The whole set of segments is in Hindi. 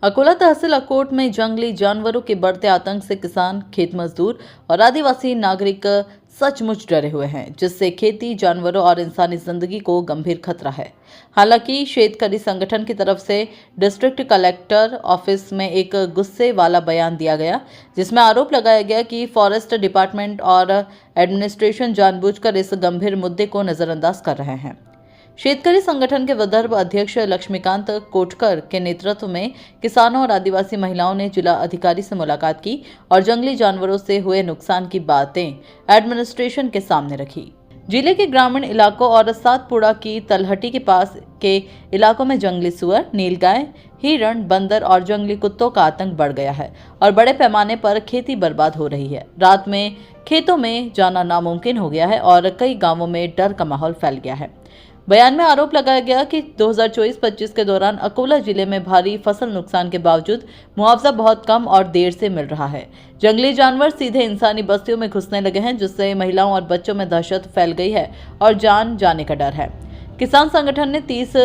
अकोला तहसील अकोट में जंगली जानवरों के बढ़ते आतंक से किसान, खेत मजदूर और आदिवासी नागरिक सचमुच डरे हुए हैं, जिससे खेती, जानवरों और इंसानी जिंदगी को गंभीर खतरा है। हालांकि शेतकरी संगठन की तरफ से डिस्ट्रिक्ट कलेक्टर ऑफिस में एक गुस्से वाला बयान दिया गया, जिसमें आरोप लगाया गया कि फॉरेस्ट डिपार्टमेंट और एडमिनिस्ट्रेशन जानबूझकर इस गंभीर मुद्दे को नजरअंदाज कर रहे हैं। शेतकरी संगठन के विदर्भ अध्यक्ष लक्ष्मीकांत कोटकर के नेतृत्व में किसानों और आदिवासी महिलाओं ने जिला अधिकारी से मुलाकात की और जंगली जानवरों से हुए नुकसान की बातें एडमिनिस्ट्रेशन के सामने रखी। जिले के ग्रामीण इलाकों और सातपुड़ा की तलहटी के पास के इलाकों में जंगली सुअर, नीलगाय, हिरण, बंदर और जंगली कुत्तों का आतंक बढ़ गया है और बड़े पैमाने पर खेती बर्बाद हो रही है। रात में खेतों में जाना नामुमकिन हो गया है और कई गांवों में डर का माहौल फैल गया है। बयान में आरोप लगाया गया कि 2024-25 के दौरान अकोला जिले में भारी फसल नुकसान के बावजूद मुआवजा बहुत कम और देर से मिल रहा है। जंगली जानवर सीधे इंसानी बस्तियों में घुसने लगे हैं, जिससे महिलाओं और बच्चों में दहशत फैल गई है और जान जाने का डर है। किसान संगठन ने 30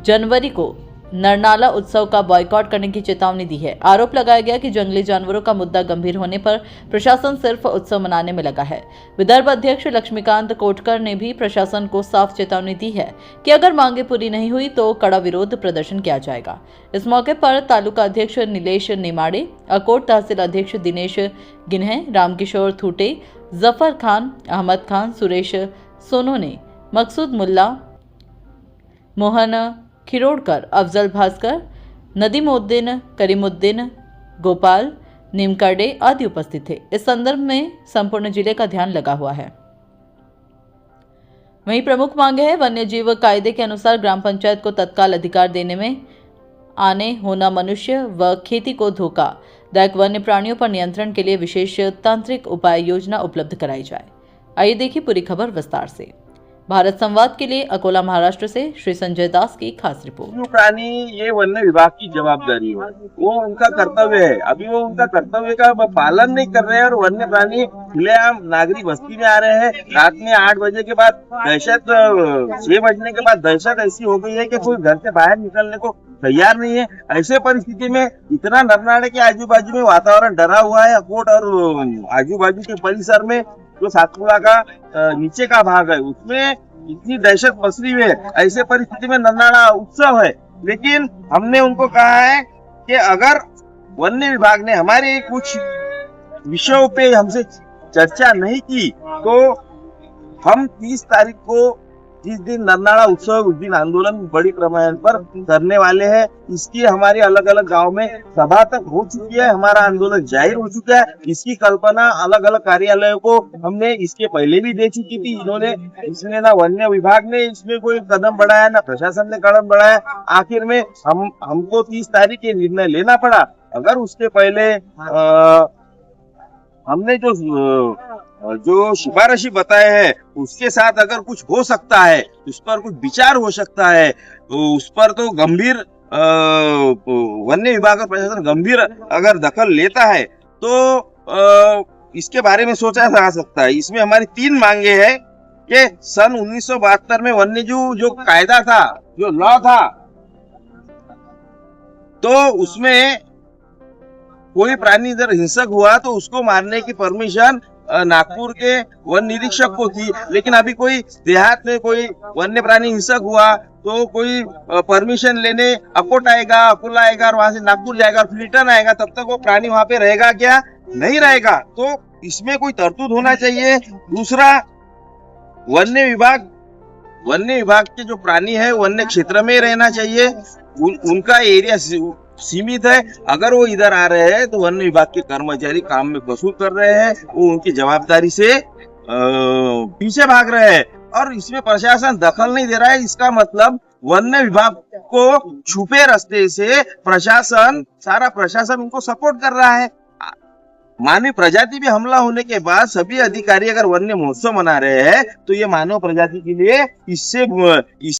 जनवरी को नरनाला उत्सव का बॉयकॉट करने की चेतावनी दी है। आरोप लगाया गया कि जंगली जानवरों का मुद्दा गंभीर होने पर प्रशासन सिर्फ उत्सव मनाने में लगा है। विदर्भ अध्यक्ष लक्ष्मीकांत कोटकर ने भी प्रशासन को साफ चेतावनी दी है कि अगर मांगे पूरी नहीं हुई तो कड़ा विरोध प्रदर्शन किया जाएगा। इस मौके पर तालुका अध्यक्ष नीलेश नेमाड़े, अकोट तहसील अध्यक्ष दिनेश गिन्हे, रामकिशोर थूटे, जफर खान, अहमद खान, सुरेश सोनोने, मकसूद मुल्ला, मोहन खिरोड़कर, अफजल भास्कर, नदीमुद्दीन, करीमुद्दीन, गोपाल, नीमकरडे आदि उपस्थित थे। इस संदर्भ में संपूर्ण जिले का ध्यान लगा हुआ है। वहीं प्रमुख मांगे है वन्य जीव कायदे के अनुसार ग्राम पंचायत को तत्काल अधिकार देने में आने होना मनुष्य व खेती को धोखा दायक वन्य प्राणियों पर नियंत्रण के लिए विशेष तांत्रिक उपाय योजना उपलब्ध कराई जाए। आइए देखिए पूरी खबर विस्तार से। भारत संवाद के लिए अकोला महाराष्ट्र से श्री संजय दास की खास रिपोर्ट। प्राणी ये वन्य विभाग की जवाबदारी है, वो उनका कर्तव्य है। अभी वो उनका कर्तव्य का पालन नहीं कर रहे हैं और वन्य प्राणी खुलेआम नागरिक बस्ती में आ रहे हैं। रात में 8 बजे के बाद दहशत, 6 बजने के बाद दहशत ऐसी हो गई है कि कोई घर से बाहर निकलने को तैयार नहीं है। ऐसे परिस्थिति में इतना नरनाड़े के आजू बाजू में वातावरण डरा हुआ है। अकोट और आजू बाजू के परिसर में जो सातपुड़ा का नीचे का भाग है उसमें इतनी दहशत पसरी हुई है। ऐसे परिस्थिति में नरनाड़ा उत्सव है, लेकिन हमने उनको कहा है कि अगर वन्य विभाग ने हमारे कुछ विषयों पे हमसे चर्चा नहीं की तो हम 30 तारीख को जिस दिन नरनाड़ा उत्सव उस दिन आंदोलन बड़ी पैमाने पर करने वाले हैं। इसकी हमारे अलग अलग गांव में सभा तक हो चुकी है, हमारा आंदोलन जाहिर हो चुका है। इसकी कल्पना अलग अलग कार्यालयों को हमने इसके पहले भी दे चुकी थी। इन्होंने इसमें ना वन्य विभाग ने इसमें कोई कदम बढ़ाया, ना प्रशासन ने कदम बढ़ाया। आखिर में हमको 30 तारीख के निर्णय लेना पड़ा। अगर उसके पहले हमने जो सिफारिशी बताए हैं उसके साथ अगर कुछ हो सकता है, उस पर कुछ विचार हो सकता है, तो उस पर तो गंभीर वन्य विभाग और प्रशासन गंभीर अगर दखल लेता है तो इसके बारे में सोचा जा सकता है। इसमें हमारी 3 मांगे हैं कि सन 1972 में वन्य जीव जो कायदा था, जो लॉ था, तो उसमें कोई प्राणी अगर हिंसक हुआ तो उसको मारने की परमिशन नागपुर के वन निरीक्षक को थी। लेकिन अभी कोई देहात में कोई वन्य प्राणी हिंसक हुआ तो कोई परमिशन लेने अकोट आएगा, अकोला आएगा और वहां से नागपुर जाएगा और रिटर्न आएगा, तब तक वो प्राणी वहां पे रहेगा क्या? नहीं रहेगा। तो इसमें कोई तरतूद होना चाहिए। दूसरा, वन्य विभाग के जो प्राणी है वन्य क्षेत्र में रहना चाहिए। उनका एरिया सीमित है। अगर वो इधर आ रहे हैं तो वन्य विभाग के कर्मचारी काम में कसूर कर रहे हैं, वो उनकी जवाबदारी से पीछे भाग रहे हैं और इसमें प्रशासन दखल नहीं दे रहा है। इसका मतलब वन्य विभाग को छुपे रास्ते से सारा प्रशासन उनको सपोर्ट कर रहा है। मानव प्रजाति पे हमला होने के बाद सभी अधिकारी अगर वन्य महोत्सव मना रहे हैं तो ये मानव प्रजाति के लिए इससे